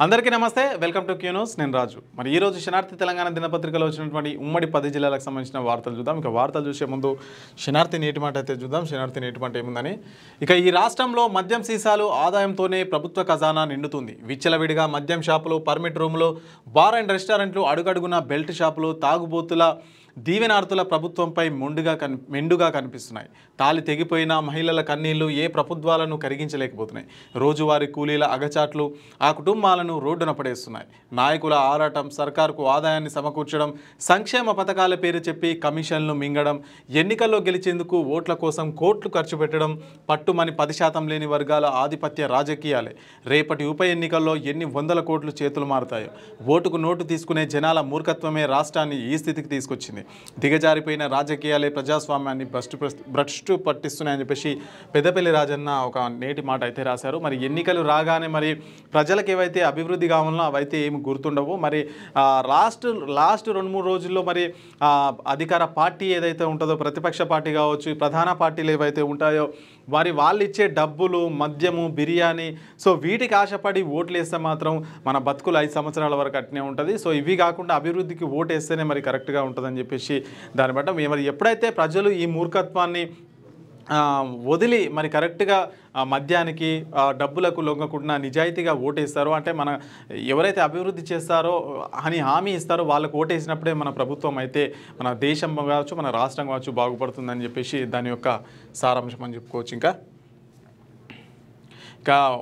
అందరికీ నమస్తే welcome to Q news నేను రాజు మరి ఈ రోజు శనార్థి తెలంగాణ దినపత్రికలో వచ్చినటువంటి ఉమ్మడి 10 జిల్లాలకు సంబంధించిన వార్తలు చూద్దాం ఇక వార్తలు చూసే ముందు శనార్థి నేటి మాట అయితే చూద్దాం శనార్థి నేటి మాట ఏముందని ఇక ఈ రాష్ట్రంలో మద్యం సీసాలు ఆదాయంతోనే ప్రభుత్వ ఖజానా నిండుతుంది విచ్చలవిడిగా మద్యం షాపులు పర్మిట్ రూములు బార్ అండ్ రెస్టారెంట్లు అడుగడుగున బెల్ట్ షాపులు తాగుబోతుల దీవెనార్తుల ప్రభుత్వంపై మెండుగా కనిపిస్తున్నాయి తాలి తెగిపోయిన మహిళల కన్నీళ్లు ఏ ప్రభుత్వాలను కరిగించలేకపోతున్నాయి రోజువారీ కూలీల అగచాట్లు ఆ కుటుంబాలను రోడ్డున పడేస్తున్నాయి నాయకుల ఆరాటం సర్కారుకు ఆదాయాన్ని సమకూర్చడం సంక్షేమ పథకాల పేరు చెప్పి కమిషన్లు మింగడం ఎన్నికల్లో గెలిచేందుకు ఓట్ల కోసం కోట్లు ఖర్చు పెట్టడం పట్టుమని 10% లేని వర్గాల ఆధిపత్య రాజకీయాలే రేపటి ఉప ఎన్నికల్లో ఎన్ని వందల కోట్లు చేతులు మారుతాయో ఓటుకు నోటు తీసుకునే జనాల మూర్ఖత్వమే రాష్ట్రాన్ని ఈ స్థితికి తీసుకొచ్చింది దిగజారిపోయిన రాజకీయాలే ప్రజాస్వామ్యాన్ని భ్రష్టు పట్టిస్తున్నాయని చెప్పేసి పెద్దపల్లి రాజన్న ఒక నేటి మాట అయితే రాశారు మరి ఎన్నికలు రాగానే మరి ప్రజలకు ఏవైతే అభివృద్ధి కావాలనో అవైతే ఏమి గుర్తుండవు మరి లాస్ట్ 2-3 రోజుల్లో మరి అధికార పార్టీ ఏదైతే ఉంటుందో ప్రతిపక్ష పార్టీ కావచ్చు ప్రధాన పార్టీలు ఏవైతే ఉంటాయో మరి వాళ్ళు ఇచ్చే డబ్బులు మద్యము బిర్యానీ సో వీటికి ఆశపడి ఓట్లు వేస్తే మాత్రం మన బతుకులు 5 సంవత్సరాల వరకు అట్నే ఉంటుంది సో ఇవి కాకుండా అభివృద్ధికి ఓటు వేస్తేనే మరి కరెక్ట్గా ఉంటుందని చెప్పేసి దాన్ని బట్టి మరి ఎప్పుడైతే ప్రజలు ఈ మూర్ఖత్వాన్ని వదిలి మరి కరెక్ట్గా మద్యానికి డబ్బులకు లొంగకుండా నిజాయితీగా ఓటేస్తారో అంటే మన ఎవరైతే అభివృద్ధి చేస్తారో అని హామీ ఇస్తారో వాళ్ళకు ఓటేసినప్పుడే మన ప్రభుత్వం అయితే మన దేశం కావచ్చు మన రాష్ట్రం కావచ్చు బాగుపడుతుందని చెప్పేసి దాని యొక్క సారాంశం అని చెప్పుకోవచ్చు ఇంకా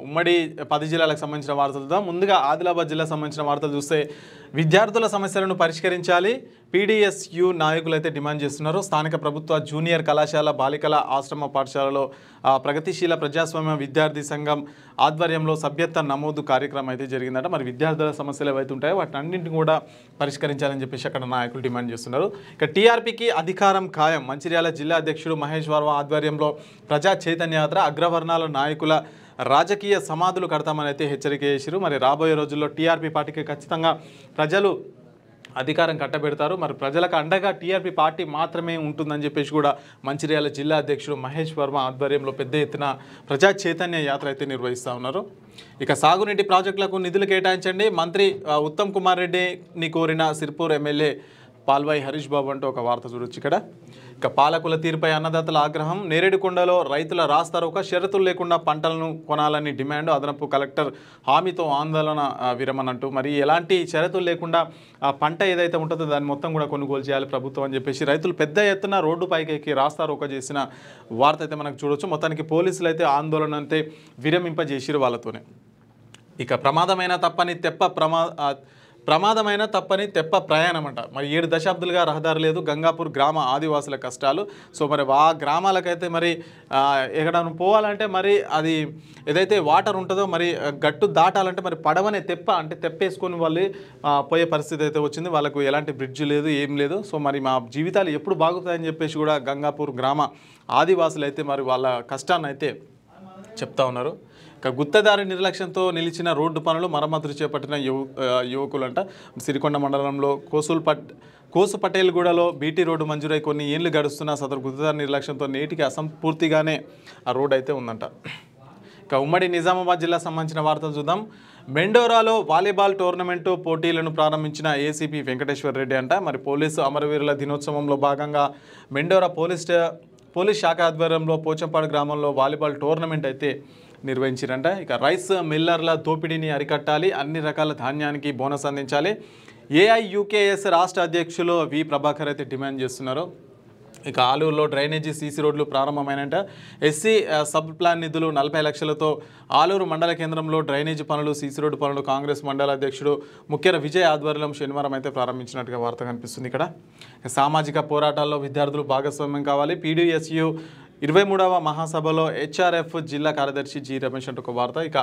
ఉమ్మడి 10 జిల్లాలకు సంబంధించిన వార్తలు ముందుగా ఆదిలాబాద్ జిల్లాకు సంబంధించిన వార్తలు చూస్తే విద్యార్థుల సమస్యలను పరిష్కరించాలి పీడీఎస్యు నాయకులు అయితే డిమాండ్ చేస్తున్నారు స్థానిక ప్రభుత్వ జూనియర్ కళాశాల బాలికల ఆశ్రమ పాఠశాలలో ప్రగతిశీల ప్రజాస్వామ్య విద్యార్థి సంఘం ఆధ్వర్యంలో సభ్యత్వ నమోదు కార్యక్రమం అయితే జరిగిందట మరి విద్యార్థుల సమస్యలు ఏవైతే ఉంటాయో వాటిని అన్నింటిని కూడా పరిష్కరించాలని చెప్పేసి అక్కడ నాయకులు డిమాండ్ చేస్తున్నారు ఇక టీఆర్పీకి అధికారం ఖాయం మంచిర్యాల జిల్లా అధ్యక్షుడు మహేష్ వర్మ ఆధ్వర్యంలో ప్రజా చైతన్య యాత్ర అగ్రవర్ణాల నాయకుల రాజకీయ సమాధులు కడతామని అయితే హెచ్చరిక చేశారు మరి రాబోయే రోజుల్లో టీఆర్పీ పార్టీకి ఖచ్చితంగా ప్రజలు అధికారం కట్టబెడతారు మరి ప్రజలకు అండగా టీఆర్పీ పార్టీ మాత్రమే ఉంటుందని చెప్పేసి కూడా మంచిర్యాల జిల్లా అధ్యక్షుడు మహేష్ వర్మ ఆధ్వర్యంలో పెద్ద ఎత్తున ప్రజా చైతన్య యాత్ర అయితే నిర్వహిస్తూ ఉన్నారు ఇక సాగునీటి ప్రాజెక్టులకు నిధులు కేటాయించండి మంత్రి ఉత్తమ్ కుమార్ రెడ్డిని కోరిన సిర్పూర్ ఎమ్మెల్యే పాల్వాయి హరీష్ బాబు అంటూ ఒక వార్త చూడొచ్చు ఇక్కడ ఇక పాలకుల తీరుపై అన్నదాతల ఆగ్రహం నేరేడుకొండలో రైతుల రాస్తారోక షరతులు లేకుండా పంటలను కొనాలని డిమాండ్ అదనపు కలెక్టర్ హామీతో ఆందోళన విరమనంటూ మరి ఎలాంటి షరతులు లేకుండా పంట ఏదైతే ఉంటుందో దాన్ని మొత్తం కూడా కొనుగోలు చేయాలి ప్రభుత్వం అని చెప్పేసి రైతులు పెద్ద ఎత్తున రోడ్డు పైకి ఎక్కి రాస్తారోక చేసిన వార్త అయితే మనకు చూడొచ్చు మొత్తానికి పోలీసులు అయితే ఆందోళన అయితే విరమింపజేసిరు వాళ్ళతోనే ఇక ప్రమాదమైన తప్పని తెప్ప ప్రయాణం అంట మరి 7 దశాబ్దాలుగా రహదారి లేదు గంగాపూర్ గ్రామ ఆదివాసుల కష్టాలు సో మరి ఆ గ్రామాలకైతే మరి ఎక్కడైనా పోవాలంటే మరి అది ఏదైతే వాటర్ ఉంటుందో మరి గట్టు దాటాలంటే మరి పడవనే తెప్ప అంటే తెప్పేసుకొని వాళ్ళు పోయే పరిస్థితి అయితే వచ్చింది వాళ్ళకు ఎలాంటి బ్రిడ్జ్ లేదు ఏం లేదు సో మరి మా జీవితాలు ఎప్పుడు బాగుతాయని చెప్పేసి కూడా గంగాపూర్ గ్రామ ఆదివాసులు అయితే మరి వాళ్ళ కష్టాన్ని అయితే చెప్తా ఉన్నారు ఇక గుత్తదారి నిర్లక్ష్యంతో నిలిచిన రోడ్డు పనులు మరమ్మతులు చేపట్టిన యువకులంట సిరికొండ మండలంలో కోసు పటేల్గూడలో బీటీ రోడ్డు మంజూరై కొన్ని ఏళ్లు గడుస్తున్న సదరు గుత్తదారి నిర్లక్ష్యంతో నేటికి అసంపూర్తిగానే ఆ రోడ్డు అయితే ఉందంట ఇక ఉమ్మడి నిజామాబాద్ జిల్లా సంబంధించిన వార్తలు చూద్దాం మెండోరాలో వాలీబాల్ టోర్నమెంటు పోటీలను ప్రారంభించిన ఏసీపీ వెంకటేశ్వర్ రెడ్డి అంట మరి పోలీసు అమరవీరుల దినోత్సవంలో భాగంగా మెండోరా పోలీస్ శాఖ ఆధ్వర్యంలో పోచంపాడు గ్రామంలో వాలీబాల్ టోర్నమెంట్ అయితే నిర్వహించారంట ఇక రైస్ మిల్లర్ల దోపిడీని అరికట్టాలి అన్ని రకాల ధాన్యానికి బోనస్ అందించాలి ఏఐయుకేఎస్ రాష్ట్ర అధ్యక్షులు వి ప్రభాకర్ అయితే డిమాండ్ చేస్తున్నారు ఇక ఆలూరులో డ్రైనేజీ సీసీ రోడ్లు ప్రారంభమైనట ఎస్సీ సబ్ ప్లాన్ నిధులు 40 లక్షలతో ఆలూరు మండల కేంద్రంలో డ్రైనేజీ పనులు సీసీ రోడ్డు పనులు కాంగ్రెస్ మండల అధ్యక్షుడు ముఖ్యర విజయ్ ఆధ్వర్యంలో శనివారం అయితే ప్రారంభించినట్టుగా వార్త కనిపిస్తుంది ఇక్కడ సామాజిక పోరాటాల్లో విద్యార్థులు భాగస్వామ్యం కావాలి పీడీఎస్యు 23వ మహాసభలో హెచ్ఆర్ఎఫ్ జిల్లా కార్యదర్శి జి రమేష్ అంటూ ఒక వార్త ఇక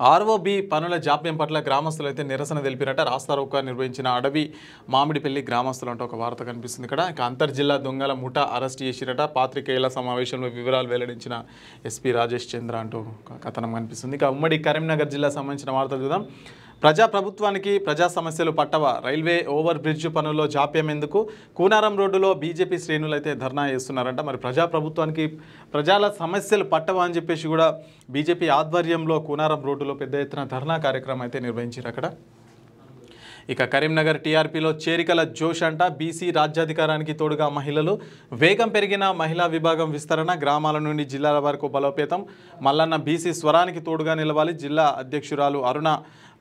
ఆర్ఓబి పనుల జాప్యం పట్ల గ్రామస్తులు అయితే నిరసన తెలిపినట్ట రాస్తారోక నిర్వహించిన అడవి మామిడిపల్లి గ్రామస్తులు అంటూ ఒక వార్త కనిపిస్తుంది ఇక్కడ ఇక అంతర్జిల్లా దొంగల ముఠా అరెస్ట్ చేసిరట పాత్రికేయుల సమావేశంలో వివరాలు వెల్లడించిన ఎస్పీ రాజేష్ చంద్ర అంటూ ఒక కథనం కనిపిస్తుంది ఇక ఉమ్మడి కరీంనగర్ జిల్లా సంబంధించిన వార్తలు చూద్దాం ప్రజాప్రభుత్వానికి ప్రజా సమస్యలు పట్టవా, రైల్వే ఓవర్ బ్రిడ్జ్ పనుల్లో జాప్యం ఎందుకు, కూనారం రోడ్డులో బీజేపీ శ్రేణులు అయితే ధర్నా చేస్తున్నారంట. మరి ప్రజాప్రభుత్వానికి ప్రజల సమస్యలు పట్టవా అని చెప్పేసి కూడా బీజేపీ ఆధ్వర్యంలో కూనారం రోడ్డులో పెద్ద ఎత్తున ధర్నా కార్యక్రమం అయితే నిర్వహించారు అక్కడ. ఇక కరీంనగర్ టీఆర్పీలో చేరికల జోష్ అంట. బీసీ రాజ్యాధికారానికి తోడుగా మహిళలు, వేగం పెరిగిన మహిళా విభాగం విస్తరణ, గ్రామాల నుండి జిల్లాల వరకు బలోపేతం, మల్లన్న బీసీ స్వరానికి తోడుగా నిలవాలి, జిల్లా అధ్యక్షురాలు అరుణ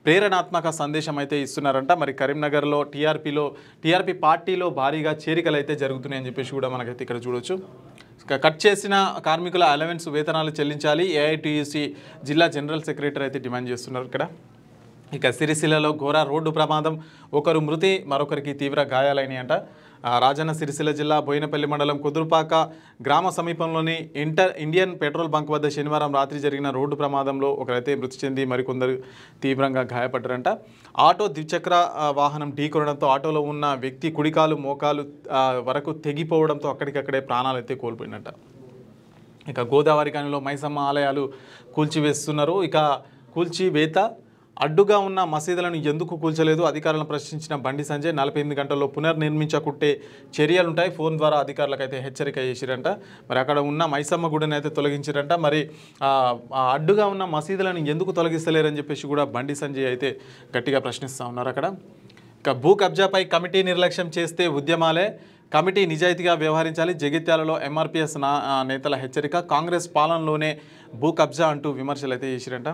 ప్రేరణాత్మక సందేశం అయితే ఇస్తున్నారంట. మరి కరీంనగర్లో టీఆర్పీ పార్టీలో భారీగా చేరికలు అయితే జరుగుతున్నాయని చెప్పేసి కూడా మనకైతే ఇక్కడ చూడొచ్చు. కట్ చేసిన కార్మికుల అలవెన్స్ వేతనాలు చెల్లించాలి, ఏఐటీయూసీ జిల్లా జనరల్ సెక్రటరీ అయితే డిమాండ్ చేస్తున్నారు ఇక్కడ. ఇక సిరిసిల్లలో ఘోర రోడ్డు ప్రమాదం, ఒకరు మృతి, మరొకరికి తీవ్ర గాయాలైనాయంట. రాజన్న సిరిసిల్ల జిల్లా బోయినపల్లి మండలం కుదురుపాక గ్రామ సమీపంలోని ఇండియన్ పెట్రోల్ బంక్ వద్ద శనివారం రాత్రి జరిగిన రోడ్డు ప్రమాదంలో ఒకరైతే మృతి చెంది మరికొందరు తీవ్రంగా గాయపడ్డారంట. ఆటో ద్విచక్ర వాహనం ఢీకొనడంతో ఆటోలో ఉన్న వ్యక్తి కుడికాలు మోకాలు వరకు తెగిపోవడంతో అక్కడికక్కడే ప్రాణాలు అయితే కోల్పోయినట్ట. ఇక గోదావరి ఖనిలో మైసమ్మ ఆలయాలు కూల్చివేస్తున్నారు. ఇక కూల్చివేత అడ్డుగా ఉన్న మసీదులను ఎందుకు కూల్చలేదు, అధికారులను ప్రశ్నించిన బండి సంజయ్ 48 గంటల్లో పునర్నిర్మించకుంటే చర్యలుంటాయి, ఫోన్ ద్వారా అధికారులకు అయితే హెచ్చరిక చేసిరంట. మరి అక్కడ ఉన్న మైసమ్మ గుడిని అయితే తొలగించారంట. మరి అడ్డుగా ఉన్న మసీదులను ఎందుకు తొలగిస్తలేరని చెప్పేసి కూడా బండి సంజయ్ అయితే గట్టిగా ప్రశ్నిస్తూ ఉన్నారు అక్కడ. ఇక భూ కబ్జాపై కమిటీ నిర్లక్ష్యం చేస్తే ఉద్యమాలే, కమిటీ నిజాయితీగా వ్యవహరించాలి, జగిత్యాలలో ఎంఆర్పీఎస్ నేతల హెచ్చరిక, కాంగ్రెస్ పాలనలోనే భూ కబ్జా అంటూ విమర్శలు అయితే చేసిరంట.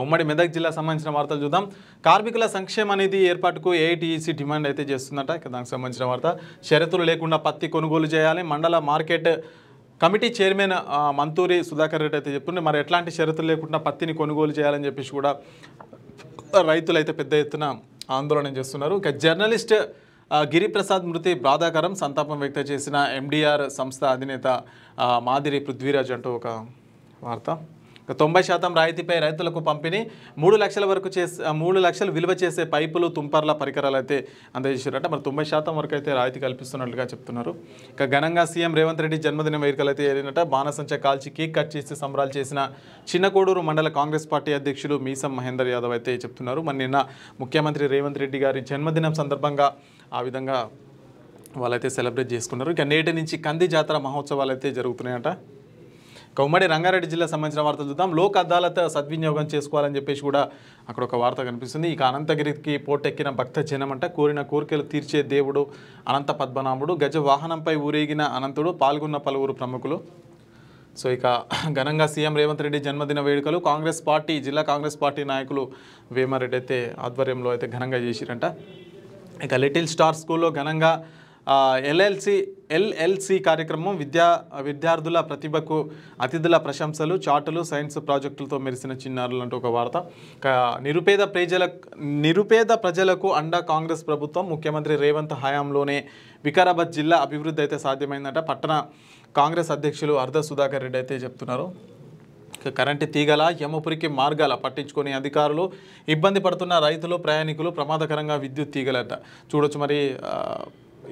ఉమ్మడి మెదక్ జిల్లా సంబంధించిన వార్తలు చూద్దాం. కార్మికుల సంక్షేమ నిధి ఏర్పాటుకు ఏఐటీయూసీ డిమాండ్ అయితే చేస్తుందట. దానికి సంబంధించిన వార్త. షరతులు లేకుండా పత్తి కొనుగోలు చేయాలి, మండల market committee chairman Manthuri Sudhakar Reddy అయితే చెప్తుండే. మరి ఎట్లాంటి షరతులు లేకుండా పత్తిని కొనుగోలు చేయాలని చెప్పేసి కూడా రైతులు అయితే పెద్ద ఎత్తున ఆందోళన చేస్తున్నారు. ఇక జర్నలిస్ట్ గిరిప్రసాద్ మృతి బాధాకరం, సంతాపం వ్యక్తం చేసిన ఎండిఆర్ సంస్థ అధినేత మాదిరి పృథ్వీరాజ్ అంటూ ఒక వార్త. 90% రాయితీపై రైతులకు పంపిణీ, 3 లక్షల వరకు 3 లక్షలు విలువ చేసే పైపులు, తుంపర్ల పరికరాలు అయితే అందజేశారట. మరి 90% వరకు అయితే రాయితీ కల్పిస్తున్నట్లుగా చెప్తున్నారు. ఇక ఘనంగా సీఎం రేవంత్ రెడ్డి జన్మదిన వేడుకలు అయితే జరిగినట. బాణసంచ కాల్చి కేక్ కట్ చేసి సంబరాలు చేసిన చిన్నకోడూరు మండల కాంగ్రెస్ పార్టీ అధ్యక్షులు మీసం మహేందర్ యాదవ్ అయితే చెప్తున్నారు. మరి నిన్న ముఖ్యమంత్రి రేవంత్ రెడ్డి గారి జన్మదినం సందర్భంగా ఆ విధంగా వాళ్ళైతే సెలబ్రేట్ చేసుకున్నారు. ఇక నేటి నుంచి కంది జాతర మహోత్సవాలు అయితే జరుగుతున్నాయట. ఉమ్మడి రంగారెడ్డి జిల్లా సంబంధించిన వార్తలు చూద్దాం. లోక్ అదాలత్ సద్వినియోగం చేసుకోవాలని చెప్పేసి కూడా అక్కడ ఒక వార్త కనిపిస్తుంది. ఇక అనంతగిరికి పోటెక్కిన భక్త జనమంట, కోరిన కోరికలు తీర్చే దేవుడు అనంత పద్మనాభుడు, గజ వాహనంపై ఊరేగిన అనంతుడు, పాల్గొన్న పలువురు ప్రముఖులు. సో ఇక ఘనంగా సీఎం రేవంత్ రెడ్డి జన్మదిన వేడుకలు జిల్లా కాంగ్రెస్ పార్టీ నాయకులు వేమారెడ్డి అయితే ఆధ్వర్యంలో అయితే ఘనంగా చేసిరంట. ఇక లిటిల్ స్టార్ స్కూల్లో ఘనంగా ఎల్ఎల్సి కార్యక్రమం, విద్యార్థుల ప్రతిభకు అతిథుల ప్రశంసలు, చాటులు, సైన్స్ ప్రాజెక్టులతో మెరిసిన చిన్నారులు అంటూ ఒక వార్త. నిరుపేద ప్రజలకు అండా కాంగ్రెస్ ప్రభుత్వం, ముఖ్యమంత్రి రేవంత్ హయాంలోనే వికారాబాద్ జిల్లా అభివృద్ధి అయితే సాధ్యమైందట. పట్టణ కాంగ్రెస్ అధ్యక్షులు అర్ధ సుధాకర్ రెడ్డి అయితే చెప్తున్నారు. కరెంటు తీగల, యమపురికి మార్గాల పట్టించుకొని అధికారులు, ఇబ్బంది పడుతున్న రైతులు, ప్రయాణికులు, ప్రమాదకరంగా విద్యుత్ తీగలట. చూడొచ్చు మరి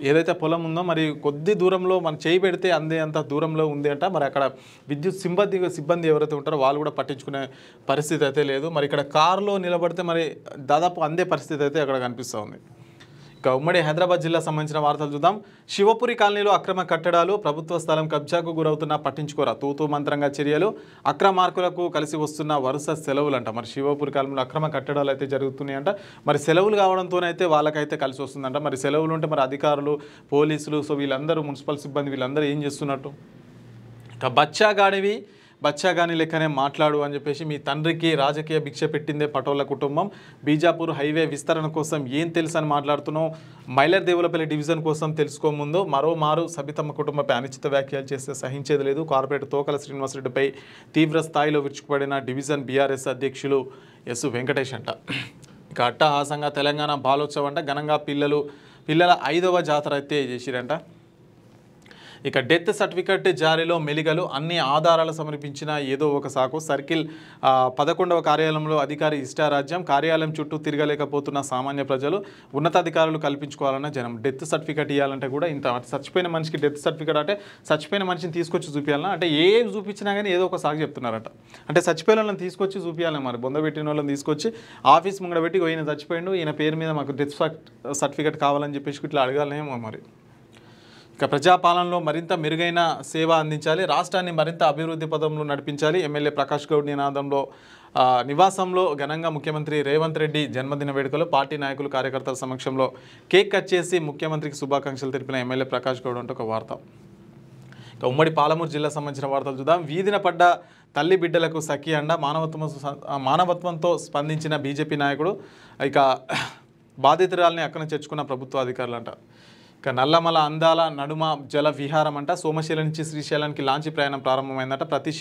ఏదైతే పొలం ఉందో మరి కొద్ది దూరంలో మనం చేయి పెడితే అంత దూరంలో ఉంది అంట. మరి అక్కడ విద్యుత్ సిబ్బంది ఎవరైతే ఉంటారో వాళ్ళు కూడా పట్టించుకునే పరిస్థితి అయితే లేదు. మరి ఇక్కడ కారులో నిలబడితే మరి దాదాపు అందే పరిస్థితి అయితే అక్కడ కనిపిస్తూ ఉంది. ఇక ఉమ్మడి హైదరాబాద్ జిల్లా సంబంధించిన వార్తలు చూద్దాం. శివపురి కాలనీలో అక్రమ కట్టడాలు, ప్రభుత్వ స్థలం కబ్జాకు గురవుతున్న పట్టించుకోరా, తూతూ మంత్రంగా చర్యలు, అక్రమార్కులకు కలిసి వస్తున్న వరుస సెలవులు అంట. మరి శివపురి కాలనీలో అక్రమ కట్టడాలు అయితే జరుగుతున్నాయంట. మరి సెలవులు కావడంతోనైతే వాళ్ళకైతే కలిసి వస్తుందంట. మరి సెలవులు ఉంటే మరి అధికారులు, పోలీసులు, సో వీళ్ళందరూ మున్సిపల్ సిబ్బంది వీళ్ళందరూ ఏం చేస్తున్నట్టు. ఇక బచ్చాగాని లెక్కనే మాట్లాడు అని చెప్పేసి మీ తండ్రికి రాజకీయ భిక్ష పెట్టిందే పటోళ్ల కుటుంబం, బీజాపూర్ హైవే విస్తరణ కోసం ఏం తెలుసు అని మాట్లాడుతున్నావు, మైలర్ దేవులపల్లి డివిజన్ కోసం తెలుసుకోముందు మరోమారు సబితమ్మ కుటుంబంపై అనిశ్చిత వ్యాఖ్యలు చేస్తే సహించేది లేదు. కార్పొరేట్ తోకల శ్రీనివాసరెడ్డిపై తీవ్ర స్థాయిలో విరుచుకుపడిన డివిజన్ బీఆర్ఎస్ అధ్యక్షులు ఎస్ వెంకటేష్ అంట. ఇక అట్టహాసంగా తెలంగాణ బాలోత్సవం అంట ఘనంగా పిల్లల 5వ జాతర అయితే చేసిరంట. ఇక డెత్ సర్టిఫికెట్ జారీలో మెలిగలు, అన్ని ఆధారాలు సమర్పించిన ఏదో ఒక సాకు. సర్కిల్ 11వ కార్యాలయంలో అధికారి ఇష్టారాజ్యం, కార్యాలయం చుట్టూ తిరగలేకపోతున్న సామాన్య ప్రజలు, ఉన్నతాధికారులు కల్పించుకోవాలన్న జనం. డెత్ సర్టిఫికెట్ ఇవ్వాలంటే కూడా ఇంత చచ్చిపోయిన మనిషికి డెత్ సర్టిఫికెట్ అంటే చచ్చిపోయిన మనిషిని తీసుకొచ్చి చూపించాలన్నా అంటే ఏం చూపించినా కానీ ఏదో ఒక సాకు చెప్తున్నారట. అంటే చచ్చిపోయిన వాళ్ళని తీసుకొచ్చి చూపించాలి, మరి బొందబెట్టిన వాళ్ళని తీసుకొచ్చి ఆఫీస్ ముంగడ పెట్టి ఈయన చచ్చిపోయిండు, ఈయన పేరు మీద మాకు డెత్ సర్టిఫికెట్ కావాలని చెప్పేసి ఇట్లా అడగాలనేమో మరి. ఇక ప్రజాపాలనలో మరింత మెరుగైన సేవ అందించాలి, రాష్ట్రాన్ని మరింత అభివృద్ధి పదంలో నడిపించాలి. ఎమ్మెల్యే ప్రకాష్ గౌడ్ నివాసంలో ఘనంగా ముఖ్యమంత్రి రేవంత్ రెడ్డి జన్మదిన వేడుకలో పార్టీ నాయకులు కార్యకర్తల సమక్షంలో కేక్ కట్ చేసి ముఖ్యమంత్రికి శుభాకాంక్షలు తెలిపిన ఎమ్మెల్యే ప్రకాష్ గౌడ్ అంటూ ఒక వార్త. ఇక ఉమ్మడి పాలమూరు జిల్లా సంబంధించిన వార్తలు చూద్దాం. వీధిన పడ్డ తల్లి బిడ్డలకు సఖి అండ, మానవత్వంతో స్పందించిన బీజేపీ నాయకుడు. ఇక బాధితురాల్ని అక్కన చేర్చుకున్న ప్రభుత్వ అధికారులు అంట. ఇక నల్లమల అందాల నడుమ జల విహారం అంట. సోమశిల నుంచి శ్రీశైలానికి లాంచీ ప్రయాణం ప్రారంభమైందట. ప్రతి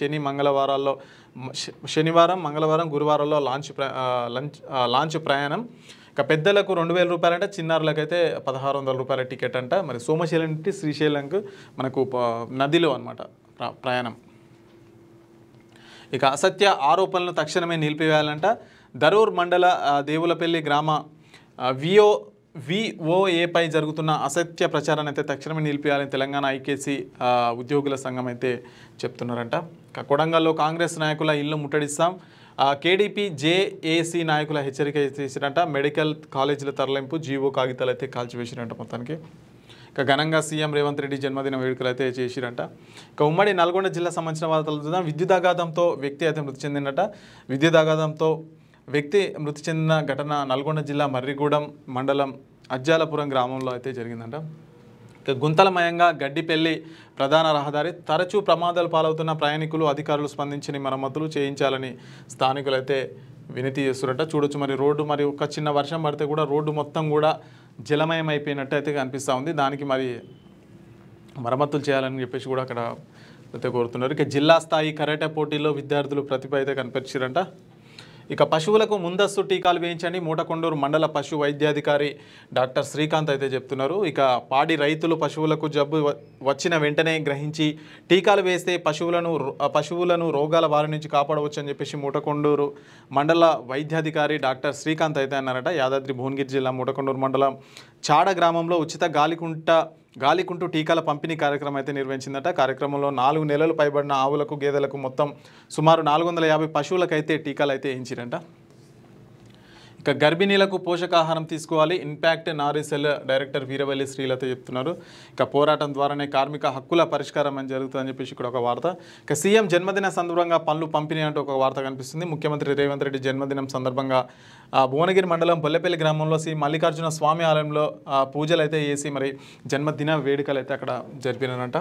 శనివారం, మంగళవారం, గురువారంలో లాంచ్ ప్రయాణం. ఇక పెద్దలకు 2000 రూపాయలంట, చిన్నారులకు అయితే 1600 రూపాయల టికెట్ అంట. మరి సోమశిల నుంచి శ్రీశైలంకు మనకు నదిలో అనమాట ప్రయాణం. ఇక అసత్య ఆరోపణలను తక్షణమే నిలిపివేయాలంట. దరూర్ మండల దేవులపల్లి గ్రామ విఓఏపై జరుగుతున్న అసత్య ప్రచారాన్ని అయితే తక్షణమే నిలిపేయాలని తెలంగాణ ఐకేసీ ఉద్యోగుల సంఘం అయితే చెప్తున్నారంట. కొడంగల్లో కాంగ్రెస్ నాయకుల ఇల్లు ముట్టడిస్తాం, కేడీపీ జేఏసీ నాయకుల హెచ్చరిక చేసిరంట. మెడికల్ కాలేజీల తరలింపు, జీవో కాగితాలు అయితే కాల్చివేసిరంట మొత్తానికి. ఇక ఘనంగా సీఎం రేవంత్ రెడ్డి జన్మదిన వేడుకలు అయితే చేసిరంట. ఇక ఉమ్మడి నల్గొండ జిల్లా సంబంధించిన వార్తలు చూద్దాం. విద్యుదాఘాతంతో వ్యక్తి అయితే మృతి చెందినట. విద్యుదాఘాతంతో వ్యక్తి మృతి చెందిన ఘటన నల్గొండ జిల్లా మర్రిగూడెం మండలం అజ్జాలపురం గ్రామంలో అయితే జరిగిందంట. ఇక గుంతలమయంగా గడ్డిపల్లి ప్రధాన రహదారి, తరచూ ప్రమాదాలు పాలవుతున్న ప్రయాణికులు, అధికారులు స్పందించి మరమ్మతులు చేయించాలని స్థానికులు అయితే వినతి చేస్తున్నట్ట. చూడొచ్చు మరి రోడ్డు, మరి ఒక చిన్న వర్షం పడితే కూడా రోడ్డు మొత్తం కూడా జలమయం అయిపోయినట్టు అయితే కనిపిస్తూ ఉంది. దానికి మరి మరమ్మతులు చేయాలని చెప్పేసి కూడా అక్కడ అయితే కోరుతున్నారు. ఇక జిల్లా స్థాయి కరాటే పోటీల్లో విద్యార్థులు ప్రతిభ అయితే కనిపించారంట. ఇక పశువులకు ముందస్తు టీకాలు వేయించండి, మూటకొండూరు మండల పశు వైద్యాధికారి డాక్టర్ శ్రీకాంత్ అయితే చెప్తున్నారు. ఇక పాడి రైతులు పశువులకు జబ్బు వచ్చిన వెంటనే గ్రహించి టీకాలు వేస్తే పశువులను రోగాల బారి నుంచి కాపాడవచ్చు అని చెప్పేసి మూటకొండూరు మండల వైద్యాధికారి డాక్టర్ శ్రీకాంత్ అయితే అన్నారట. యాదాద్రి భువనగిరి జిల్లా మూటకొండూరు మండలం చాడ గ్రామంలో ఉచిత గాలికుంటు టీకాల పంపిణీ కార్యక్రమం అయితే నిర్వహించిందట. కార్యక్రమంలో 4 నెలలు పైబడిన ఆవులకు, గేదెలకు మొత్తం సుమారు 450 పశువులకైతే టీకాలు అయితే వేయించారంట. ఇక గర్భిణీలకు పోషకాహారం తీసుకోవాలి, ఇంపాక్ట్ నారీసెల్ డైరెక్టర్ వీరవల్లి శ్రీలత చెప్తున్నారు. ఇక పోరాటం ద్వారానే కార్మిక హక్కుల పరిష్కారం అని జరుగుతుందని చెప్పేసి ఇక్కడ ఒక వార్త. ఇక సీఎం జన్మదిన సందర్భంగా పనులు పంపిణీ అంటూ ఒక వార్త కనిపిస్తుంది. ముఖ్యమంత్రి రేవంత్ రెడ్డి జన్మదినం సందర్భంగా భువనగిరి మండలం బొల్లెపల్లి గ్రామంలో శ్రీ మల్లికార్జున స్వామి ఆలయంలో పూజలు అయితే చేసి మరి జన్మదిన వేడుకలు అయితే అక్కడ జరిపినారంట.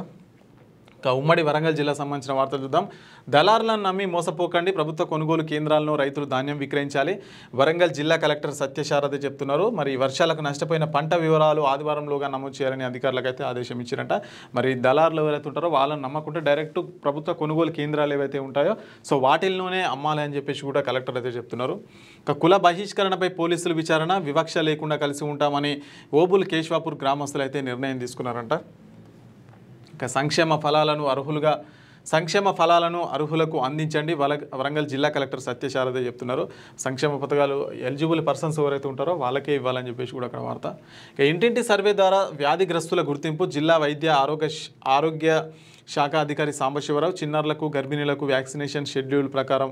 ఇక ఉమ్మడి వరంగల్ జిల్లా సంబంధించిన వార్తలు చూద్దాం. దళారులను నమ్మి మోసపోకండి, ప్రభుత్వ కొనుగోలు కేంద్రాలను రైతులు ధాన్యం విక్రయించాలి. వరంగల్ జిల్లా కలెక్టర్ సత్యశారద చెప్తున్నారు. మరి వర్షాలకు నష్టపోయిన పంట వివరాలు ఆదివారంలోగా నమోదు చేయాలని అధికారులకు అయితే ఆదేశం ఇచ్చారంట. మరి దళారులు ఎవరైతే ఉంటారో వాళ్ళని నమ్మకుంటే డైరెక్ట్ ప్రభుత్వ కొనుగోలు కేంద్రాలు ఏవైతే ఉంటాయో సో వాటిల్లోనే అమ్మాలి అని చెప్పేసి కూడా కలెక్టర్ అయితే చెప్తున్నారు. ఇక కుల బహిష్కరణపై పోలీసులు విచారణ, వివక్ష లేకుండా కలిసి ఉంటామని ఓబుల్ కేశవాపూర్ గ్రామస్తులు అయితే నిర్ణయం తీసుకున్నారంట. ఇక సంక్షేమ ఫలాలను అర్హులకు అందించండి, వరంగల్ జిల్లా కలెక్టర్ సత్యశారద చెప్తున్నారు. సంక్షేమ పథకాలు ఎలిజిబుల్ పర్సన్స్ ఎవరైతే ఉంటారో వాళ్ళకే ఇవ్వాలని చెప్పేసి కూడా అక్కడ వార్త. ఇక ఇంటింటి సర్వే ద్వారా వ్యాధిగ్రస్తుల గుర్తింపు, జిల్లా వైద్య ఆరోగ్య శాఖ అధికారి సాంబశివరావు. చిన్నారులకు, గర్భిణీలకు వ్యాక్సినేషన్ షెడ్యూల్ ప్రకారం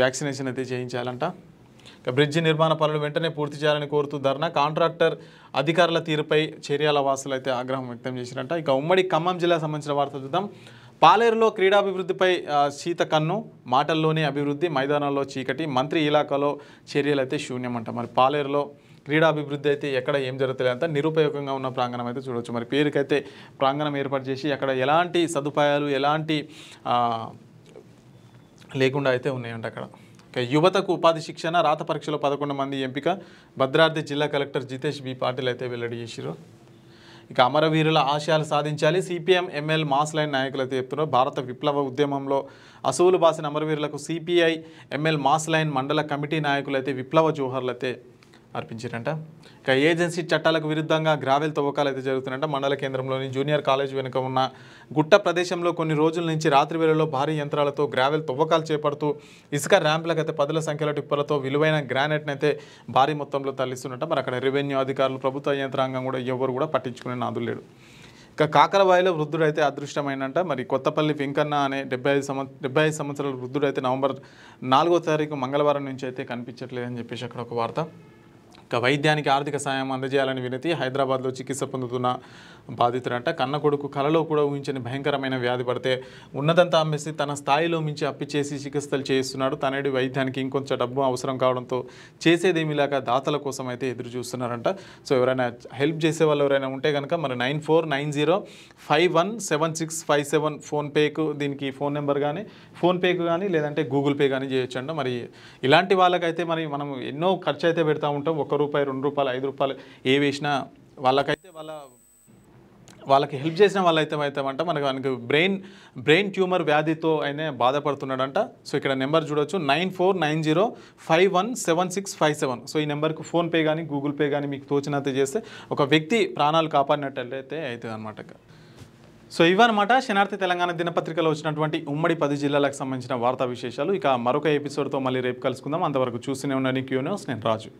వ్యాక్సినేషన్ అయితే చేయించాలంట. ఇక బ్రిడ్జి నిర్మాణ పనులు వెంటనే పూర్తి చేయాలని కోరుతూ ధర్నా, కాంట్రాక్టర్ అధికారుల తీరుపై చర్యాల వాసులు అయితే ఆగ్రహం వ్యక్తం చేశారంట. ఇక ఉమ్మడి ఖమ్మం జిల్లా సంబంధించిన వార్తలు చూద్దాం. పాలేరులో క్రీడాభివృద్ధిపై శీత కన్ను, మాటల్లోనే అభివృద్ధి, మైదానాల్లో చీకటి, మంత్రి ఇలాకాలో చర్యలు అయితే శూన్యమంట. మరి పాలేరులో క్రీడాభివృద్ధి అయితే ఎక్కడ ఏం జరుగుతుంది అంతా నిరుపయోగంగా ఉన్న ప్రాంగణం అయితే చూడవచ్చు. మరి పేరుకైతే ప్రాంగణం ఏర్పాటు చేసి అక్కడ ఎలాంటి సదుపాయాలు ఎలాంటి లేకుండా అయితే ఉన్నాయంట అక్కడ. యువతకు ఉపాధి శిక్షణ, రాత పరీక్షలో 11 మంది ఎంపిక, భద్రాద్రి జిల్లా కలెక్టర్ జితేష్ బి పాటిల్ అయితే వెల్లడి చేశారు. ఇక అమరవీరుల ఆశయాలు సాధించాలి, సిపిఎం ఎంఎల్ మాస్ లైన్ నాయకులు అయితే చెప్తున్నారు. భారత విప్లవ ఉద్యమంలో అసువులు బాసిన అమరవీరులకు సిపిఐ ఎంఎల్ మాస్ లైన్ మండల కమిటీ నాయకులు అయితే విప్లవ జోహర్లు అయితే అర్పించారంట. ఇక ఏజెన్సీ చట్టాలకు విరుద్ధంగా గ్రావెల్ తవ్వకాలు అయితే జరుగుతున్నాయంట. మండల కేంద్రంలోని జూనియర్ కాలేజ్ వెనుక ఉన్న గుట్ట ప్రదేశంలో కొన్ని రోజుల నుంచి రాత్రి వేళల్లో భారీ యంత్రాలతో గ్రావెల్ తవ్వకాలు చేపడుతూ ఇసుక ర్యాంపులకు అయితే పదుల సంఖ్యలో టిప్పలతో విలువైన గ్రానైట్ని అయితే భారీ మొత్తంలో తరలిస్తున్నట్ట. మరి అక్కడ రెవెన్యూ అధికారులు, ప్రభుత్వ యంత్రాంగం కూడా ఎవరు కూడా పట్టించుకునే నాదులు లేడు. ఇక కాకరవాయిలో వృద్ధుడైతే అదృష్టమైందంట. మరి కొత్తపల్లి వెంకన్న అనే 75 సంవత్సరాల వృద్ధుడైతే నవంబర్ 4వ తారీఖు మంగళవారం నుంచి అయితే కనిపించట్లేదని చెప్పేసి అక్కడ ఒక వార్త. ఇక వైద్యానికి ఆర్థిక సాయం అందజేయాలని వినతి. హైదరాబాద్లో చికిత్స పొందుతున్న బాధితుడంట. కన్న కొడుకు కలలో కూడా ఊహించని భయంకరమైన వ్యాధి పడితే ఉన్నదంతా అమ్మేసి తన స్థాయిలో మించి అప్పిచేసి చికిత్సలు చేయిస్తున్నాడు. తనేడు వైద్యానికి ఇంకొంచెం డబ్బు అవసరం కావడంతో చేసేదేమిలాగా దాతల కోసం అయితే ఎదురు చూస్తున్నారంట. సో ఎవరైనా హెల్ప్ చేసే వాళ్ళు ఎవరైనా ఉంటే కనుక మరి 9490517657 ఫోన్పేకు దీనికి ఫోన్ నెంబర్ కానీ ఫోన్పేకు కానీ లేదంటే గూగుల్ పే కానీ చేయొచ్చంట. మరి ఇలాంటి వాళ్ళకైతే మరి మనం ఎన్నో ఖర్చు అయితే పెడతా ఉంటాం. ₹1, ₹2, ₹5 ఏ వేసినా వాళ్ళకైతే వాళ్ళకి హెల్ప్ చేసిన వాళ్ళైతే అవుతామంట. మనకు బ్రెయిన్ ట్యూమర్ వ్యాధితో అయినా బాధపడుతున్నాడంట. సో ఇక్కడ నెంబర్ చూడొచ్చు 9490517657. సో ఈ నెంబర్కి ఫోన్పే కానీ గూగుల్ పే కానీ మీకు తోచినంత చేస్తే ఒక వ్యక్తి ప్రాణాలు కాపాడినట్టయితే అవుతుంది అనమాట. సో ఇవన్నమాట శనార్థి తెలంగాణ దినపత్రికలో వచ్చినటువంటి ఉమ్మడి 10 జిల్లాలకు సంబంధించిన వార్తా విశేషాలు. ఇక మరొక ఎపిసోడ్తో మళ్ళీ రేపు కలుసుకుందాం. అంతవరకు చూస్తూనే ఉండండి క్యూ న్యూస్. నేను రాజు.